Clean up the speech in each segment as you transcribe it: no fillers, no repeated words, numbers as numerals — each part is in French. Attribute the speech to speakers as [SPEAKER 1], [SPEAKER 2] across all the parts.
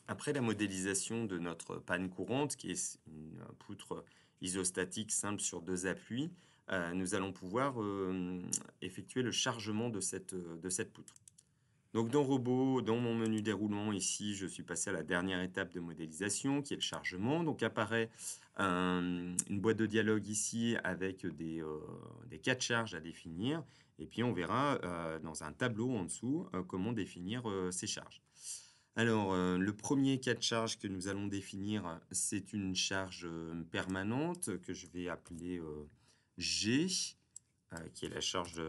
[SPEAKER 1] Après la modélisation de notre panne courante, qui est une poutre isostatique simple sur 2 appuis, nous allons pouvoir, effectuer le chargement de cette poutre. Donc dans Robot, dans mon menu déroulement ici, je suis passé à la dernière étape de modélisation qui est le chargement. Donc apparaît une boîte de dialogue ici avec des cas de charge à définir. Et puis on verra dans un tableau en dessous comment définir ces charges. Alors, le premier cas de charge que nous allons définir, c'est une charge permanente que je vais appeler G, qui est la charge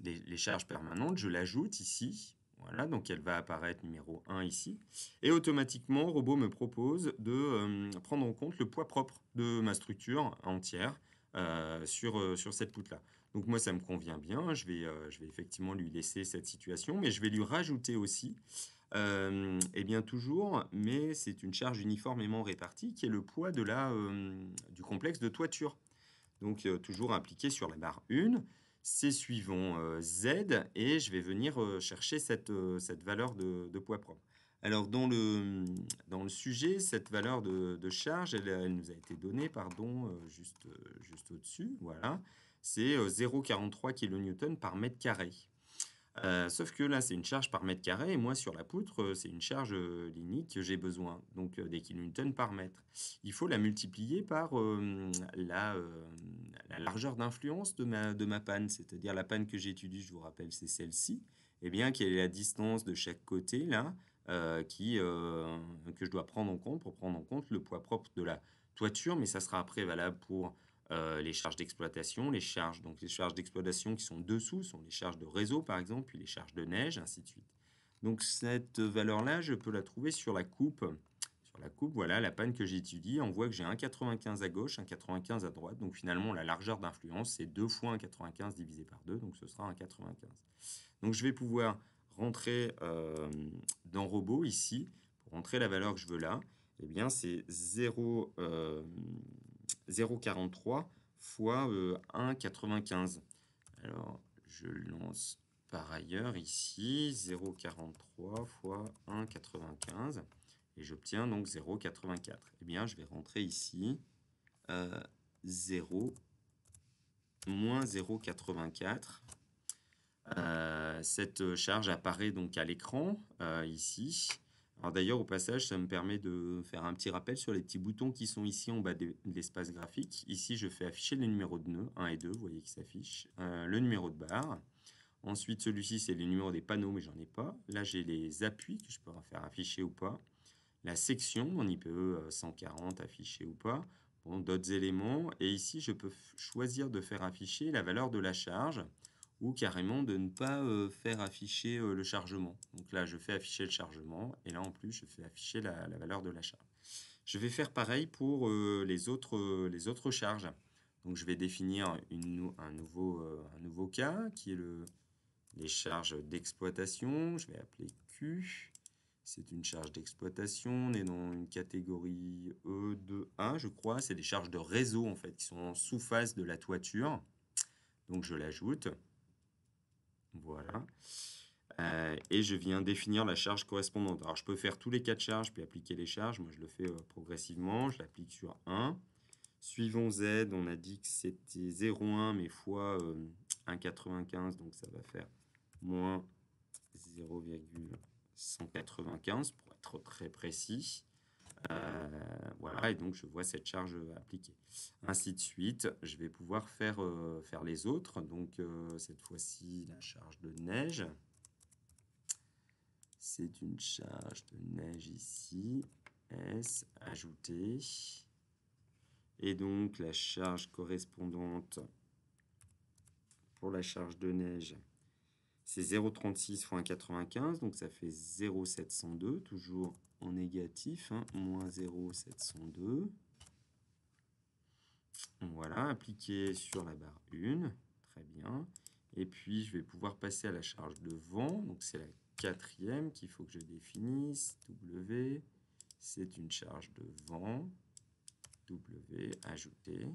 [SPEAKER 1] les charges permanentes. Je l'ajoute ici. Voilà, donc elle va apparaître numéro 1 ici. Et automatiquement, Robot me propose de prendre en compte le poids propre de ma structure entière sur cette poutre-là. Donc moi, ça me convient bien. Je vais effectivement lui laisser cette situation, mais je vais lui rajouter aussi, eh bien toujours, mais c'est une charge uniformément répartie, qui est le poids du complexe de toiture. Donc toujours impliqué sur la barre 1. C'est suivant Z, et je vais venir chercher cette valeur de poids propre. Alors dans le sujet, cette valeur de charge, elle nous a été donnée, pardon, juste au-dessus, voilà. C'est 0,43 kN par mètre carré. Sauf que là, c'est une charge par mètre carré, et moi, sur la poutre, c'est une charge linéaire que j'ai besoin, donc des kilonewtons par mètre. Il faut la multiplier par la largeur d'influence de ma panne, c'est-à-dire la panne que j'étudie, je vous rappelle, c'est celle-ci, et bien quelle est la distance de chaque côté, là, que je dois prendre en compte pour prendre en compte le poids propre de la toiture, mais ça sera après valable pour les charges d'exploitation, donc les charges d'exploitation qui sont dessous sont les charges de réseau, par exemple, puis les charges de neige, ainsi de suite. Donc cette valeur-là, je peux la trouver sur la coupe. Sur la coupe, voilà, la panne que j'étudie, on voit que j'ai 1,95 à gauche, 1,95 à droite. Donc finalement, la largeur d'influence, c'est 2 fois 1,95 divisé par 2, donc ce sera 1,95. Donc je vais pouvoir rentrer dans Robot ici, pour rentrer la valeur que je veux là. Eh bien, c'est 0,43 fois 1,95. Alors, je lance par ailleurs ici 0,43 fois 1,95 et j'obtiens donc 0,84. Eh bien, je vais rentrer ici 0 moins 0,84. Cette charge apparaît donc à l'écran ici. Alors d'ailleurs, au passage, ça me permet de faire un petit rappel sur les petits boutons qui sont ici en bas de l'espace graphique. Ici, je fais afficher les numéros de nœuds, 1 et 2, vous voyez qui s'affichent. Le numéro de barre. Ensuite, celui-ci, c'est les numéros des panneaux, mais j'en ai pas. Là, j'ai les appuis que je peux faire afficher ou pas. La section, mon IPE 140, affiché ou pas. Bon, d'autres éléments. Et ici, je peux choisir de faire afficher la valeur de la charge ou carrément de ne pas faire afficher le chargement. Donc là, je fais afficher le chargement, et là, en plus, je fais afficher la valeur de la charge. Je vais faire pareil pour les autres charges. Donc, je vais définir un nouveau cas, qui est les charges d'exploitation. Je vais appeler Q. C'est une charge d'exploitation. On est dans une catégorie E2A, je crois. C'est des charges de réseau, en fait, qui sont en sous-face de la toiture. Donc, je l'ajoute. Voilà. Et je viens définir la charge correspondante. Alors, je peux faire tous les cas de charge, puis appliquer les charges. Moi, je le fais progressivement. Je l'applique sur 1. Suivant Z, on a dit que c'était 0,1, mais fois 1,95. Donc, ça va faire moins 0,195 pour être très précis. Voilà, et donc je vois cette charge appliquée. Ainsi de suite, je vais pouvoir faire les autres. Donc cette fois-ci, la charge de neige. C'est une charge de neige ici. S, ajouter. Et donc la charge correspondante pour la charge de neige, c'est 0,36 fois 1,95, donc ça fait 0,702, toujours en négatif, hein, moins 0,702. Voilà, appliqué sur la barre 1, très bien. Et puis, je vais pouvoir passer à la charge de vent, donc c'est la quatrième qu'il faut que je définisse, W. C'est une charge de vent, W, ajouter.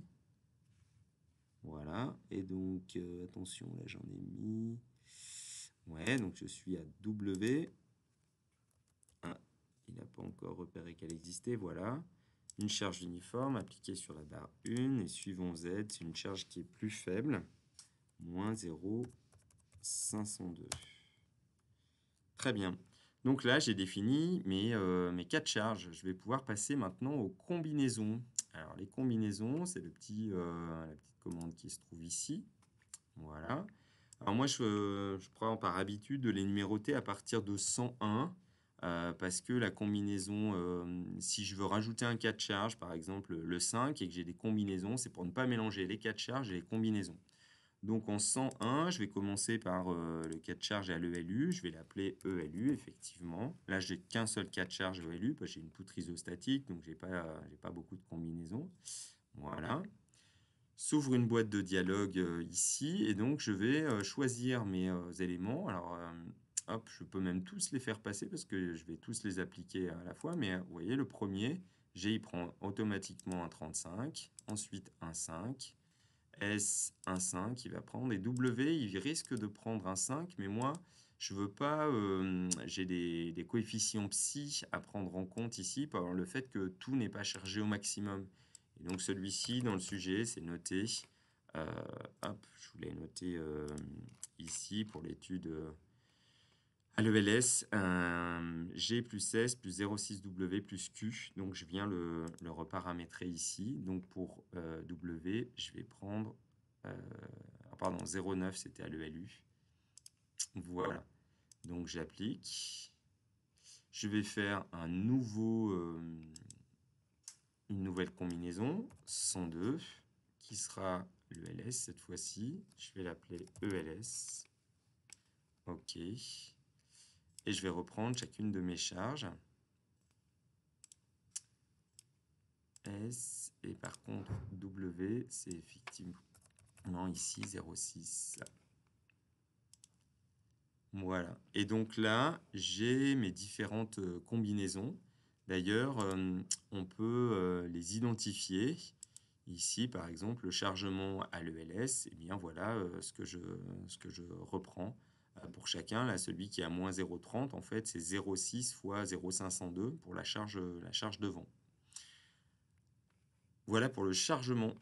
[SPEAKER 1] Voilà, et donc, attention, là j'en ai mis... Ouais, donc je suis à W. pas encore repéré qu'elle existait, voilà. Une charge uniforme appliquée sur la barre 1 et suivant Z, c'est une charge qui est plus faible, moins 0,502. Très bien. Donc là, j'ai défini mes 4 charges. Je vais pouvoir passer maintenant aux combinaisons. Alors, les combinaisons, c'est la petite commande qui se trouve ici. Voilà. Alors moi, je prends par habitude de les numéroter à partir de 101, parce que la combinaison, si je veux rajouter un cas de charge, par exemple le 5, et que j'ai des combinaisons, c'est pour ne pas mélanger les cas de charge et les combinaisons. Donc en 101, je vais commencer par le cas de charge à l'ELU, je vais l'appeler ELU, effectivement. Là, j'ai qu'un seul cas de charge ELU, parce que j'ai une poutre isostatique, donc j'ai pas beaucoup de combinaisons. Voilà. S'ouvre une boîte de dialogue ici, et donc je vais choisir mes éléments. Alors, hop, je peux même tous les faire passer, parce que je vais tous les appliquer à la fois, mais vous voyez, le premier, G, il prend automatiquement un 35, ensuite un 5, S, un 5, il va prendre, et W, il risque de prendre un 5, mais moi, je veux pas, j'ai des coefficients psi à prendre en compte ici, par le fait que tout n'est pas chargé au maximum. Et donc celui-ci, dans le sujet, c'est noté, hop, je voulais noter ici pour l'étude à l'ELS, G plus S plus 0,6W plus Q. Donc je viens le reparamétrer ici. Donc pour W, je vais prendre, pardon, 0,9, c'était à l'ELU. Voilà. Donc j'applique. Je vais faire une nouvelle combinaison, 102, qui sera l'ELS cette fois-ci. Je vais l'appeler ELS. OK. Et je vais reprendre chacune de mes charges. S, et par contre W, c'est effectivement ici 0,6. Voilà. Et donc là, j'ai mes différentes combinaisons. D'ailleurs, on peut les identifier. Ici, par exemple, le chargement à l'ELS, et bien voilà ce que je reprends pour chacun. Là, celui qui est à moins 0,30, en fait, c'est 0,6 fois 0,502 pour la charge devant. Voilà pour le chargement.